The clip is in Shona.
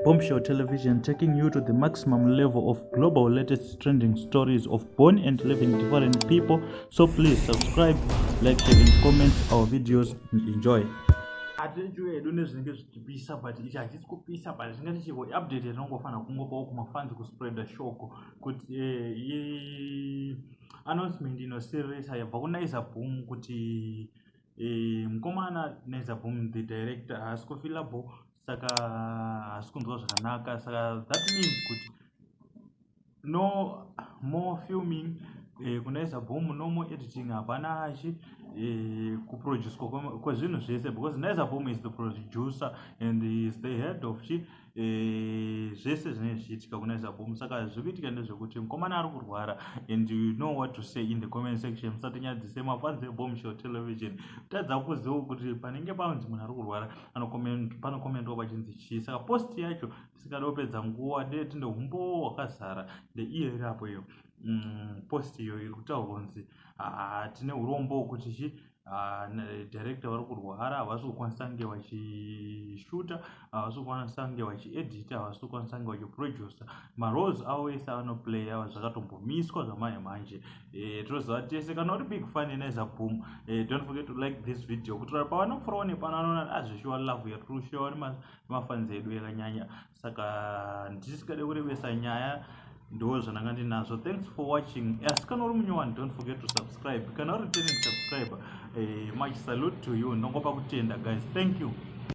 Bombshell Television, taking you to the maximum level of global latest trending stories of born and living different people. So please subscribe, like, share, and comment our videos. Enjoy. Atijuye dune zvinenge zvichipisa but ichi hachisi kupisa but zvinenge tichigo update rinongofana kungopawo kumafanzi kuspreada shoko kuti announcement inoseresa yabva kunaizaboom kuti mukomana Naizaboom the director haasi kufilabo saka haasi kunzwa zvakanaka saka that means kuti no more filming kunaizaboom no more editing hapana achi kuproducwa kwezvinhu zvese because Naizaboom is the producer and is the head of zvese zvinenge zvichiitika kunaizaboom saka zviri kuitika ndezvekuti mukomana ari kurwara and you know what to say in the comment section musati nyadzise mafanzi eBombshell Television tadza kuziva kuti panenge panzi munhu ari kurwara panokomendwa pachinzi chii saka post yacho tisikada kupedza nguva dee tinde umbo hwakazara ndeiyo irapo iyo post iyo iri kutaura kunzi tine urombo hwekuti chi director vari kurwara havasi kukwanisa kunge vachishuta havasi kukwanisa kunge vachiedita havasi kukwanisa kunge vachiproducer maroles avo ese avanoplaya zvakatombomiswa zvamanje tinoziva tese kana uri big fan yeNaizaboom don't forget to like this video kuti pavanofurawo nepano anoona azvishuwa love yatiri kushuwa nemafanzi edu yakanyanya saka ndisikade kurevesa nyaya ndo zvananga ndinazvo. Thanks for watching. Asi kana uri munyowani don't forget to subscribe. Kana uri returning subscriber much salute to you. Ndongopa kutenda guys. Thank you.